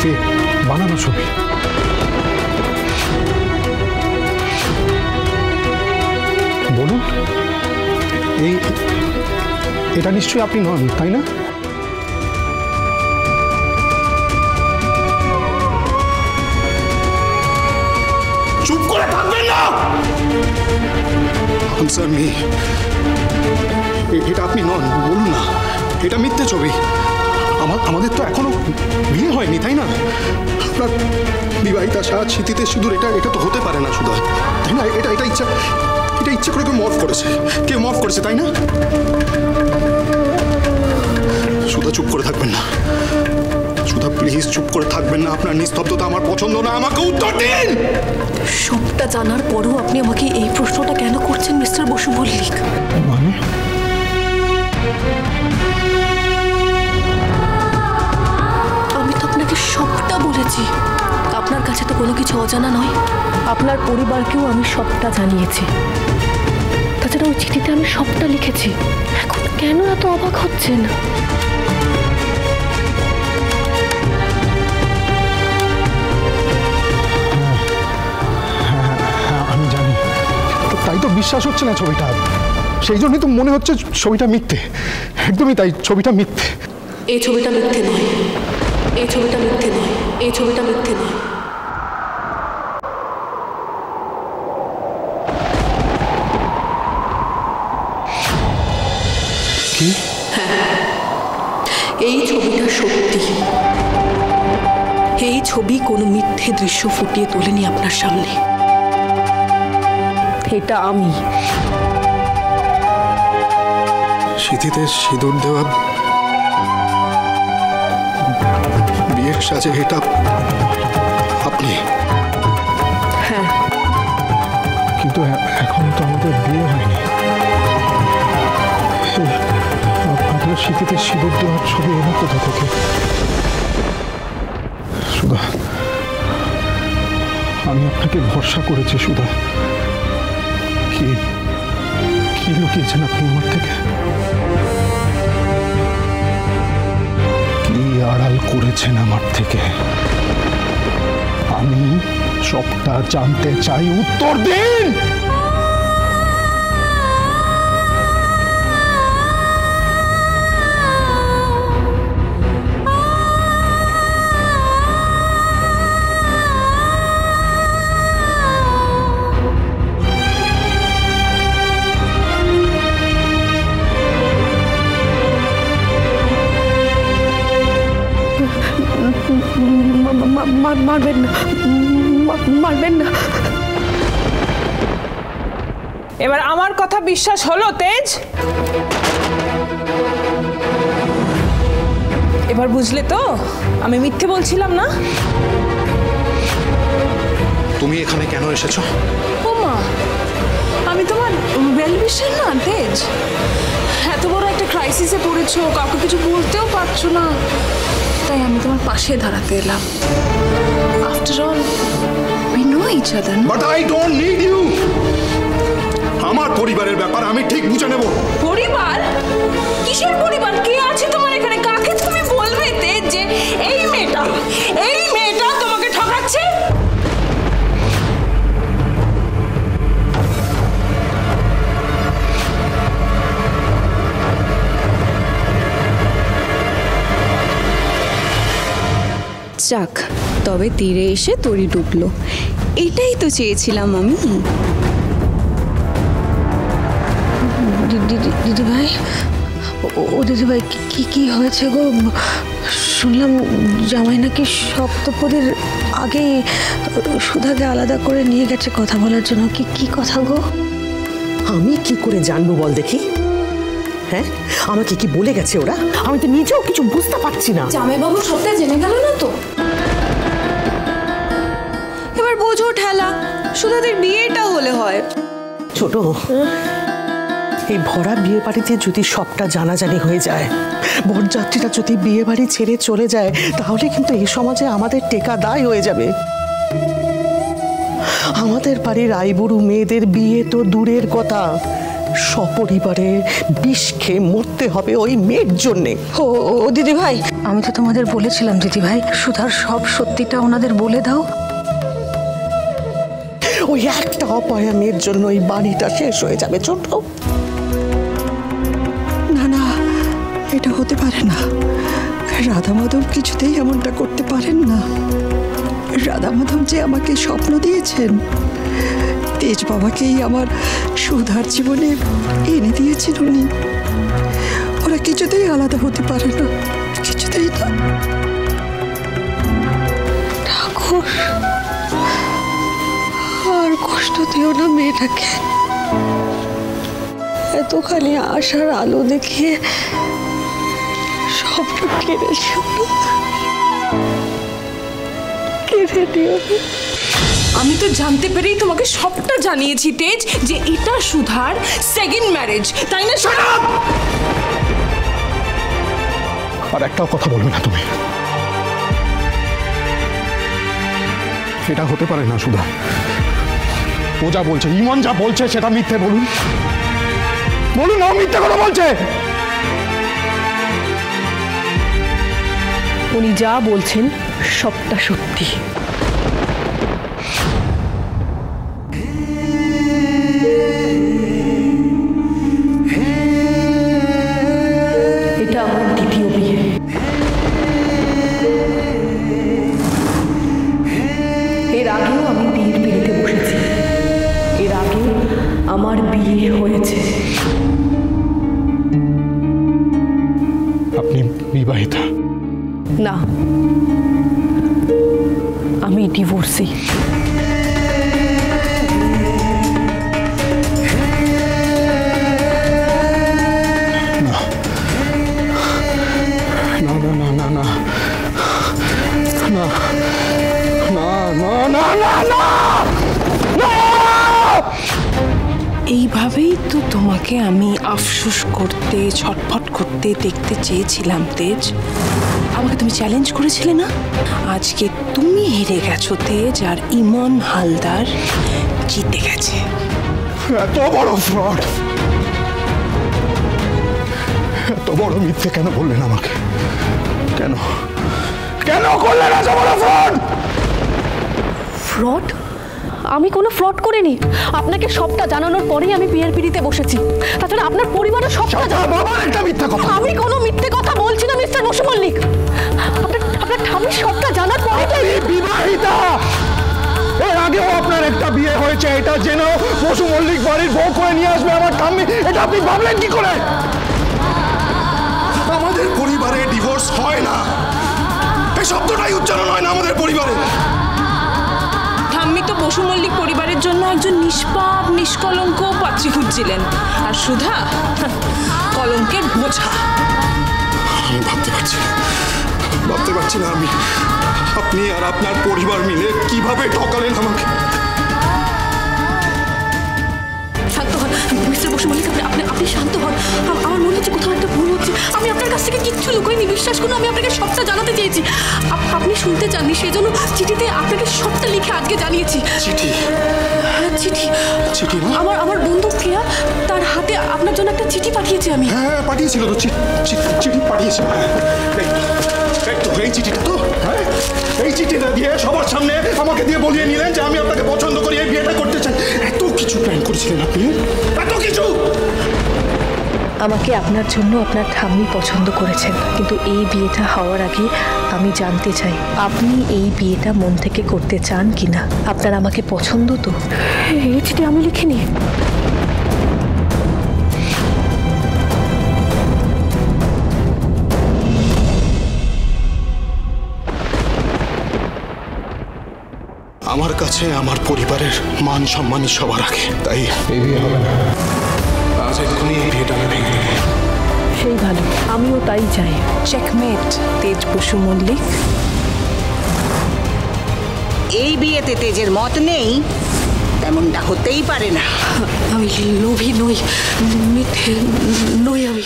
Fake, বানানো ছবি। বলুন, এটা নিশ্চয়ই আপনি নন, তাই না? চুপ করে থাকবেন না। আনসার মি, এটা আপনি নন, বলুন না। এটা মিথ্যে ছবি। আমাদের তো এখনো বিয়ে হয়নি, তাই না? আপনার বিবাহিতা সাজ, স্মৃতিতে সিঁদুর, এটা তো হতে পারে না সুধা, তাই না? এটা ইচ্ছা করে কেউ মফ করেছে, তাই না? সুধা চুপ করে থাকবেন না। সুধা প্লিজ চুপ করে থাকবেন না। আপনার নিস্তব্ধতা আমার পছন্দ না। আমাকে উত্তর দিন। সবটা জানার পরও আপনি আমাকে এই প্রশ্নটা কেন করছেন মিস্টার বসু মল্লিক? মানে আমি তো আপনাকে সবটা বলেছি। আপনার কাছে তো কোনো কিছু অজানা নয়। আপনার পরিবারকেও আমি সবটা জানিয়েছি। তাছাড়া ওই চিঠিতে আমি সবটা লিখেছি। এখন কেন এত অবাক হচ্ছেন? আমি জানি, তাই তো বিশ্বাস হচ্ছে না ছবিটা। সেই জন্যই তো মনে হচ্ছে ছবিটা মিথ্যে। একদমই তাই, ছবিটা মিথ্যে। এই ছবিটা মিথ্যে নয়, এই ছবিটা মিথ্যে নয়, এই ছবিটা মিথ্যে নয়। কি? হ্যাঁ, এই ছবিটা সত্যি। এই ছবি কোনো মিথ্যে দৃশ্য ফুটিয়ে তোলেনি আপনার সামনে। এটা আমি। স্মৃতিতে সিঁদুর দেওয়া বিয়ের সাজে, এটা আপনি? হ্যাঁ। কিন্তু এখন তো আমাদের বিয়ে হয়নি। আপনার স্মৃতিতে সিঁদুর দেওয়ার ছবি এনে কোথা থেকে? সুধা, আমি আপনাকে ভরসা করেছি সুধা। কি লুকিয়েছেন আপনি আমার থেকে? কি আড়াল করেছেন আমার থেকে? আমি সবটা জানতে চাই, উত্তর দিন। মারবেন না, মারবেন না। এবার আমার কথা বিশ্বাস হলো তেজ? এবার বুঝলে তো আমি মিথ্যে বলছিলাম না? তুমি এখানে কেন এসেছো? ও মা, আমি তোমার ওয়েল উইশার না তেজ? এত বড় একটা ক্রাইসিসে পড়েছো, কাউকে কিছু বলতেও পারছো না, তাই আমি তোমার পাশে দাঁড়াতে এলাম। After all we know each other. But I don't need you. আমার পরিবারের ব্যাপার আমি ঠিক বুঝে নেব। পরিবার? কিসের পরিবার? কে আছে তোমার এখানে? কাকে তুমি বলবে তেজ যে এই মেয়েটা তোমাকে ঠকাচ্ছে? যাক, তবে তীরে এসে তরি ডুবলো। এটাই তো চেয়েছিলাম আমি। দিদিভাই, ও দিদিভাই, কি হয়েছে গো? শুনলাম জামাই নাকি সপ্তপদীর আগে সুধাকে আলাদা করে নিয়ে গেছে কথা বলার জন্য। কি কথা গো? আমি কি করে জানবো বল দেখি? হ্যাঁ, আমাকে কি বলে গেছে ওরা? আমি তো নিজেও কিছু বুঝতে পারছি না। জামাইবাবু সবটা জেনে গেল না তো? এবার বোঝো ঠেলা, সুধাদের বিয়েটা হলে হয়। ছোট, এই ভরা বিয়ে বাড়িতে যদি সবটা জানাজানি হয়ে যায়, বরযাত্রীরা যদি বিয়ে বাড়ি ছেড়ে চলে যায়, তাহলে কিন্তু এই সমাজে আমাদের টেকা দায় হয়ে যাবে। আমাদের বাড়ির আইবুড়ো মেয়েদের বিয়ে তো দূরের কথা, সপরিবারে বিষ খেয়ে মরতে হবে ওই মেয়ের জন্যে। ও দিদি ভাই, আমি তো তোমাদের বলেছিলাম দিদি ভাই, সুধার সব সত্যিটা ওনাদের বলে দাও। ওই একটা অপয়া মেয়ের জন্য এই বাড়িটা শেষ হয়ে যাবে ছোট। না না, এটা হতে পারে না। রাধা মাধব কিছুতেই এমনটা করতে পারেন না। রাধা মাধব যে আমাকে স্বপ্ন দিয়েছেন, তেজ বাবাকেই আমার সুধার জীবনে এনে দিয়েছেন উনি। ওরা কিছুতেই আলাদা হতে পারে না, কিছুতেই না। ঠাকুর, আর কষ্ট দিও না মেয়েটাকে। এতখানি আশার আলো দেখিয়ে সবটা কেড়ে দিও। আমি তো জানতে পেরেই তোমাকে সবটা জানিয়েছি তেজ, যে এটা সুধার সেকেন্ড ম্যারেজ, তাই না? আর একটাও কথা বলবে না তুমি। এটা হতে পারে না সুধা। ও যা বলছে, ইমন যা বলছে সেটা মিথ্যে। বলুন বলুন, ও মিথ্যে কথা বলছে। উনি যা বলছেন সবটা সত্যি। এটা আমার দ্বিতীয় বিয়ে। এর আগেও আমি বিয়ের পিড়িতে বসেছি, এর আগেও আমার বিয়ে হয়েছে। আপনি বিবাহিতা? না, আমি ডিভোর্সি। এইভাবেই তো তোমাকে আমি আফসোস করতে, ছটফট করতে দেখতে চেয়েছিলাম তেজ। আমাকে তুমি চ্যালেঞ্জ করেছিলে না? আজকে তুমি হেরে গেছো তেজ, আর ইমন হালদার জিতে গেছে। এত বড় ফ্রড, এত বড় মিথ্যে কেন বললেন আমাকে? কেন কেন করলেন এত বড় ফ্রড? ফ্রড? আমি কোনো ফ্রড করিনি। আপনাকে সবটা জানানোর পরেই আমি বিয়ের পিড়িতে বসেছি। তাছাড়া আপনার পরিবারের সবটা একটা মিথ্যা কথা। আমি কোনো মিথ্যে কথা বলছি না মিস্টার বসু মল্লিক। আপনার ঠামির সবটা জানার পরে বিবাহিতা। এর আগেও আপনার একটা বিয়ে হয়েছে, এটা জেনেও বসু মল্লিক বাড়ির বউ করে নিয়ে আসবে আমার ঠাম্মি, এটা আপনি ভাবলেন কি করে? আমাদের পরিবারে ডিভোর্স হয় না, এই শব্দটাই উচ্চারণ হয় না আমাদের পরিবারে। ঠাম্মি তো বসু মল্লিক পরিবারের জন্য একজন নিষ্পাপ নিষ্কলঙ্ক পাত্রী খুঁজছিলেন, আর সুধা কলঙ্কের বোঝা। আমি ভাবতে পারছি না আমি, আপনি আর আপনার পরিবার মিলে কিভাবে ঠকালেন আমাকে। শান্ত হন মিস্টার বসু মল্লিক, আপনি শান্ত হন। আমার মনে হচ্ছে কোথাও একটা ভুল হচ্ছে। আমি আপনার কাছ থেকে কিচ্ছু লুকোইনি, বিশ্বাস করুন। আমি আপনাকে সবটা জানাতে চেয়েছি, আপনি শুনতে চাননি, সেই জন্য চিঠিতে আপনাকে সবটা লিখে আজকে জানিয়েছি। চিঠি? হ্যাঁ চিঠি। চিঠি না? আমার বন্ধু কেয়া তার হাতে আপনার জন্য একটা চিঠি পাঠিয়েছি আমি। হ্যাঁ পাঠিয়েছিল তো, চিঠি পাঠিয়েছিল। এই চিঠিটা তো, হ্যাঁ এই চিঠিটা দিয়ে সবার সামনে আমাকে দিয়ে বলিয়ে নিলেন যে আমি আপনাকে পছন্দ করি, এই বিয়েটা করতে চাই। এত কিছু প্ল্যান করেছিলেন আপনি, এত কিছু। আমাকে আপনার জন্য আপনার ঠাম্মি পছন্দ করেছেন, কিন্তু এই বিয়েটা হওয়ার আগে আমি জানতে চাই আপনি এই বিয়েটা মন থেকে করতে চান কিনা। আপনার আমাকে পছন্দ তো? এই চিঠি আমি লিখিনি। আমার কাছে আমার পরিবারের মান সম্মানই সবার আগে, তাই এই বিয়ে হবে না। আজ এক্ষুনি এই বিয়েটা আমি ভেঙে দেবো। সেই ভালো, আমিও তাই চাই। চেকমেট তেজ বসু মল্লিক। এই বিয়েতে তেজের মত নেই, তেমনটা হতেই পারে না। আমি লোভী নই, মিথ্যে নই আমি।